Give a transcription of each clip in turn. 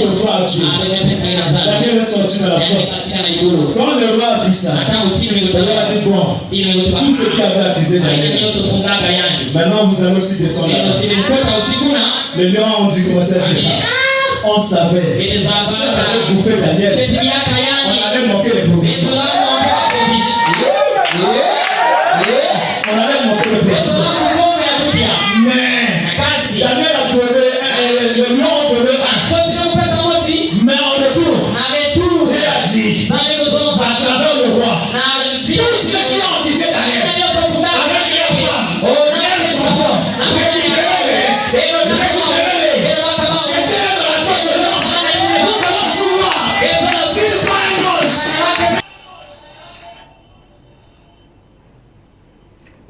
offre foi à Dieu, Daniel est sorti de la fosse. Quand le roi a vu ça, le roi a dit bon, tout ce qui avait accusé Daniel, maintenant vous allez aussi descendre là. Les lions ont dû commencer à faire. On savait, si on avait bouffé Daniel, on allait manquer les provisions. On allait manquer les provisions. Mais Daniel a trouvé, le lion a trouvé un. Mais en retour, Dieu a dit, à travers le roi, tous ceux qui ont accusé Daniel, avec leurs femmes, leurs enfants, récupérez-les, jetez-les dans la fosse de l'homme. Nous allons pouvoir, s'il faut un ange.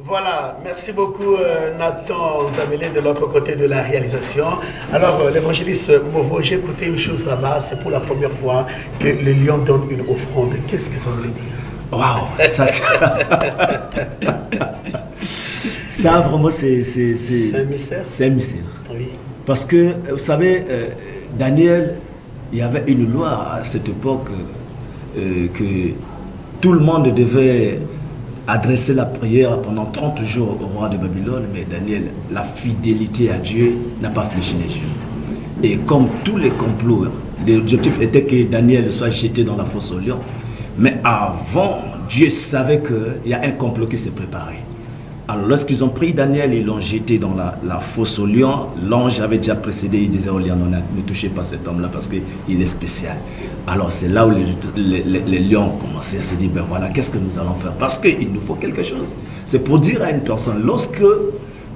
Voilà, merci beaucoup Nathan Nzamele de l'autre côté de la réalisation. Alors l'évangéliste Movo, j'ai écouté une chose là-bas, c'est pour la première fois que le lion donne une offrande. Qu'est-ce que ça voulait dire? Waouh, ça vraiment c'est un mystère. C'est un mystère. Oui. Parce que vous savez, Daniel, il y avait une loi à cette époque que tout le monde devait adresser la prière pendant 30 jours au roi de Babylone, mais Daniel, la fidélité à Dieu n'a pas fléchi les yeux. Et comme tous les complots, l'objectif était que Daniel soit jeté dans la fosse aux lions. Mais avant, Dieu savait qu'il y a un complot qui s'est préparé. Alors lorsqu'ils ont pris Daniel, ils l'ont jeté dans la fosse aux lions. L'ange avait déjà précédé, il disait aux lions, ne touchez pas cet homme-là parce qu'il est spécial. Alors c'est là où les lions ont commencé à se dire, ben voilà, qu'est-ce que nous allons faire? Parce qu'il nous faut quelque chose. C'est pour dire à une personne, lorsque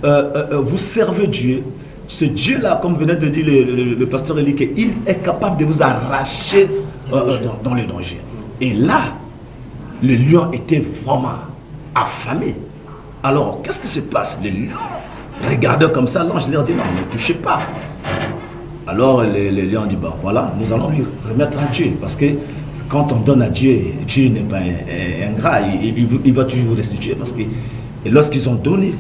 vous servez Dieu, ce Dieu-là, comme venait de dire le pasteur Eli, il est capable de vous arracher dans le danger. Et là, le lion était vraiment affamé. Alors, qu'est-ce qui se passe? Les lions regardaient comme ça, l'ange leur dit, non, ne touchez pas. Alors, les lions disent, bon, voilà, nous allons lui remettre à Dieu. Parce que quand on donne à Dieu, Dieu n'est pas ingrat, il va toujours vous restituer. Parce que lorsqu'ils ont donné,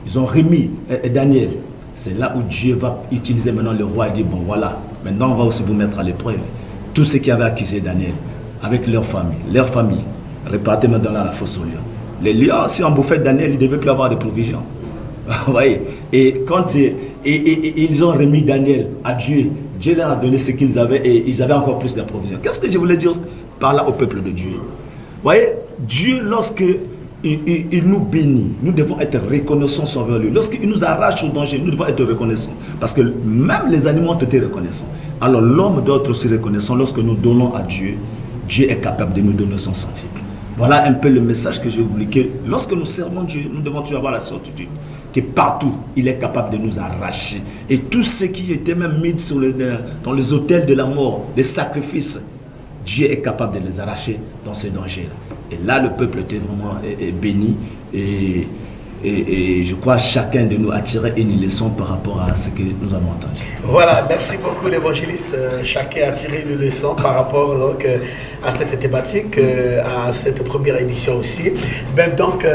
ils ont remis Daniel. C'est là où Dieu va utiliser maintenant le roi et dit, bon, voilà, maintenant on va aussi vous mettre à l'épreuve. Tous ceux qui avaient accusé Daniel, avec leur famille, répartis maintenant dans la fosse aux lions. Les lions, si on bouffait Daniel, ils ne devaient plus avoir de provisions. Vous voyez? Et quand ils ont remis Daniel à Dieu, Dieu leur a donné ce qu'ils avaient et ils avaient encore plus de provisions. Qu'est-ce que je voulais dire par là au peuple de Dieu? Vous voyez? Dieu, lorsque il nous bénit, nous devons être reconnaissants envers lui. Lorsqu'il nous arrache au danger, nous devons être reconnaissants. Parce que même les animaux ont été reconnaissants. Alors l'homme doit être aussi reconnaissant. Lorsque nous donnons à Dieu, Dieu est capable de nous donner son centuple. Voilà un peu le message que je voulais que lorsque nous servons Dieu, nous devons toujours avoir la certitude que partout, il est capable de nous arracher. Et tous ceux qui étaient même mis dans les autels de la mort, les sacrifices, Dieu est capable de les arracher dans ces dangers-là. Et là, le peuple était vraiment béni. Et je crois que chacun de nous a tiré une leçon par rapport à ce que nous avons entendu. Voilà, merci beaucoup l'évangéliste. Chacun a tiré une leçon par rapport donc, à cette thématique, à cette première édition aussi. Ben, donc,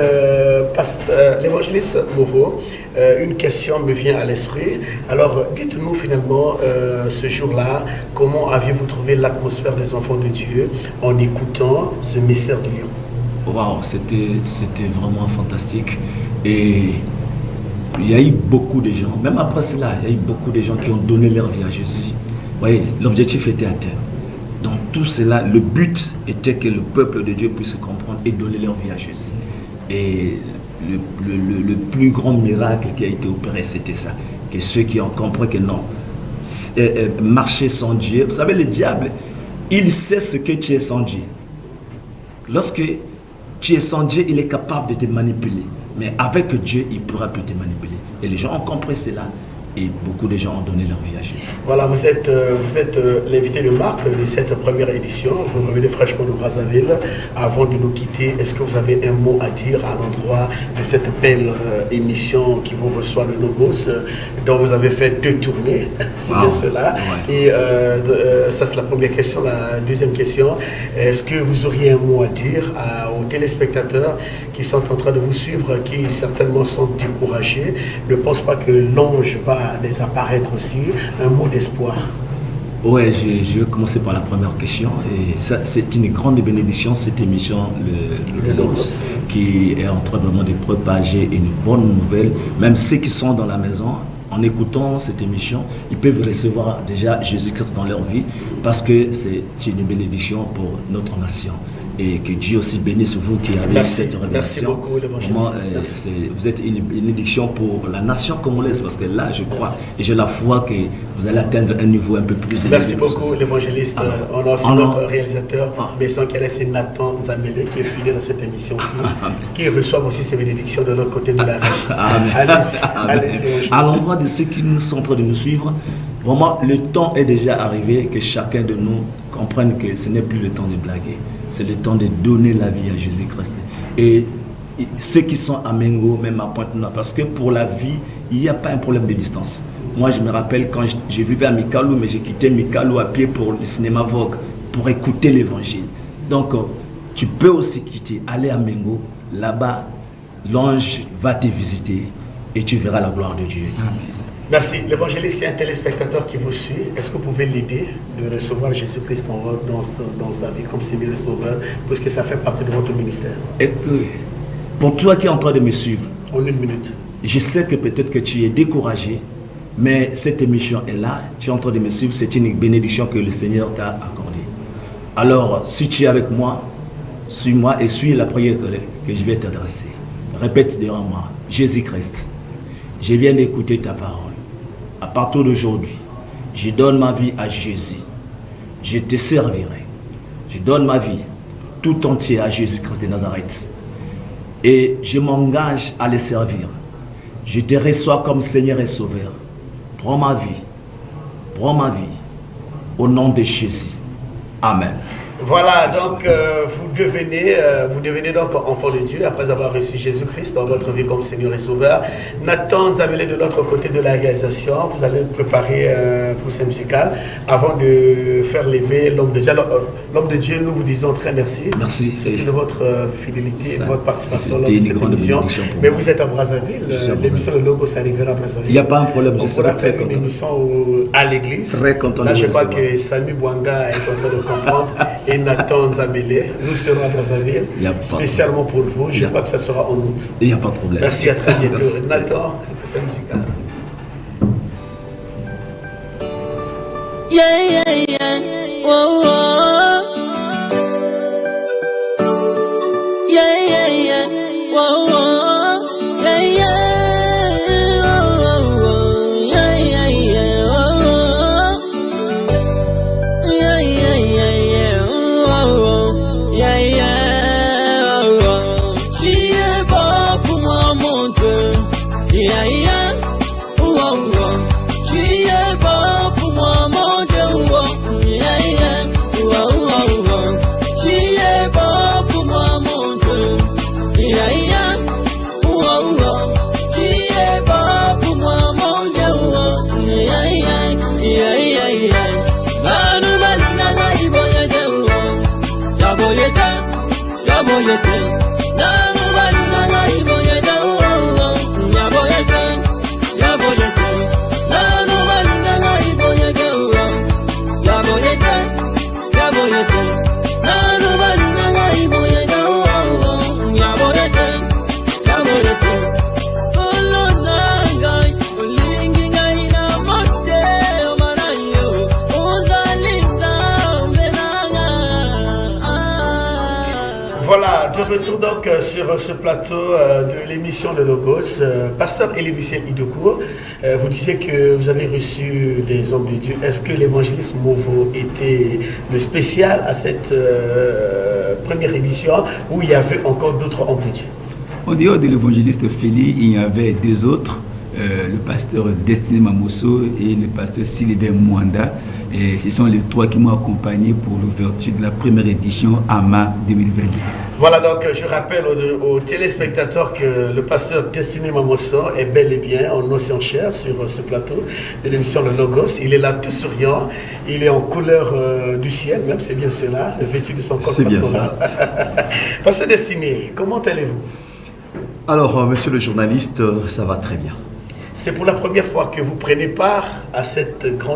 l'évangéliste Movo, une question me vient à l'esprit. Alors, dites-nous finalement, ce jour-là, comment aviez-vous trouvé l'atmosphère des enfants de Dieu en écoutant ce mystère de Lion? Waouh, c'était vraiment fantastique. Et il y a eu beaucoup de gens, même après cela, il y a eu beaucoup de gens qui ont donné leur vie à Jésus. Vous voyez, l'objectif était atteint. Dans tout cela, le but était que le peuple de Dieu puisse comprendre et donner leur vie à Jésus. Et le plus grand miracle qui a été opéré, c'était ça. Que ceux qui ont compris que non, marcher sans Dieu. Vous savez, le diable, il sait ce que tu es sans Dieu. Lorsque tu es sans Dieu, il est capable de te manipuler. Mais avec Dieu, il ne pourra plus te manipuler. Et les gens ont compris cela. Et beaucoup de gens ont donné leur vie à Jésus. Voilà, vous êtes l'invité de marque de cette première édition. Vous revenez fraîchement de Brazzaville. Avant de nous quitter, est-ce que vous avez un mot à dire à l'endroit de cette belle émission qui vous reçoit le Logos? dont vous avez fait 2 tournées, c'est bien cela. Ouais. Et ça c'est la première question. La deuxième question, est-ce que vous auriez un mot à dire aux téléspectateurs qui sont en train de vous suivre, qui certainement sont découragés, ne pensent pas que l'ange va les apparaître aussi, un mot d'espoir? Ouais, je vais commencer par la première question. Et ça, c'est une grande bénédiction, cette émission, le Logos, qui est en train vraiment de propager une bonne nouvelle. Même ceux qui sont dans la maison, en écoutant cette émission, ils peuvent recevoir déjà Jésus-Christ dans leur vie, parce que c'est une bénédiction pour notre nation. Et que Dieu aussi bénisse vous qui avez cette révélation. Merci beaucoup, l'évangéliste. Vous êtes une bénédiction pour la nation congolaise, parce que là, je crois et j'ai la foi que vous allez atteindre un niveau un peu plus élevé. Merci beaucoup, l'évangéliste. On a aussi notre réalisateur, Maison Calais, c'est Nathan Nzamele, qui est fidèle à cette émission aussi, qui reçoit aussi ses bénédictions de l'autre côté de la rue. Allez-y. À l'endroit de ceux qui sont en train de nous suivre, vraiment, le temps est déjà arrivé que chacun de nous comprenne que ce n'est plus le temps de blaguer. C'est le temps de donner la vie à Jésus-Christ. Et ceux qui sont à Mengo, même à Pointe-Noire, parce que pour la vie, il n'y a pas un problème de distance. Moi, je me rappelle quand je vivais à Mikalou, mais j'ai quitté Mikalou à pied pour le cinéma Vogue, pour écouter l'évangile. Donc, tu peux aussi quitter, aller à Mengo. Là-bas, l'ange va te visiter et tu verras la gloire de Dieu. Amen. Merci. L'évangéliste, c'est un téléspectateur qui vous suit. Est-ce que vous pouvez l'aider de recevoir Jésus-Christ dans sa vie comme Seigneur et Sauveur, puisque ça fait partie de votre ministère? Et que, pour toi qui es en train de me suivre, en 1 minute, je sais que peut-être que tu es découragé, mais cette émission est là, tu es en train de me suivre, c'est une bénédiction que le Seigneur t'a accordée. Alors, si tu es avec moi, suis-moi et suis la prière que je vais t'adresser. Répète derrière moi, Jésus-Christ, je viens d'écouter ta parole. À partir d'aujourd'hui, je donne ma vie à Jésus. Je te servirai. Je donne ma vie tout entière à Jésus-Christ de Nazareth. Et je m'engage à le servir. Je te reçois comme Seigneur et Sauveur. Prends ma vie. Prends ma vie. Au nom de Jésus. Amen. Voilà, donc vous devenez donc enfant de Dieu après avoir reçu Jésus-Christ dans votre vie comme Seigneur et Sauveur. Nathan Nzamele de l'autre côté de la réalisation, vous allez préparer un procès musical avant de faire lever l'homme de Dieu. Alors, l'homme de Dieu, nous vous disons très merci. Merci. C'est de votre fidélité et de votre participation lors de cette émission. Mais vous êtes à Brazzaville, l'émission Le Logos arrivera à Brazzaville. Il n'y a pas un problème, je serai très content. Une émission à l'église. Très content. Là, je crois que Samy Bouanga est en train de comprendre. Et Nathan Nzamele, nous serons à Brazzaville, spécialement pour vous. Je crois que ça sera en août. Il n'y a pas de problème. Merci, à très bientôt. Nathan, pour sa musique. Yeah, yeah, yeah. Whoa, whoa. Yeah, yeah, yeah. Whoa, whoa. Yeah, yeah. Retour donc sur ce plateau de l'émission de Logos. Pasteur Elie-Michel Idokour, vous disiez que vous avez reçu des hommes de Dieu. Est-ce que l'évangéliste Movo était le spécial à cette première édition ou il y avait encore d'autres hommes de Dieu? Au dehors de l'évangéliste Félix, il y avait 2 autres. le pasteur Destiné Mamosso et le pasteur Sylvain Mwanda. Et ce sont les trois qui m'ont accompagné pour l'ouverture de la première édition AMA 2022. Voilà, donc je rappelle aux téléspectateurs que le pasteur Destiné Mamosso est bel et bien en os et en chair sur ce plateau de l'émission Le Logos. Il est là tout souriant, il est en couleur du ciel, même c'est bien cela, vêtu de son corps pastoral. C'est bien ça. Pasteur Destiné, comment allez-vous? Alors, monsieur le journaliste, ça va très bien. C'est pour la première fois que vous prenez part à cette grande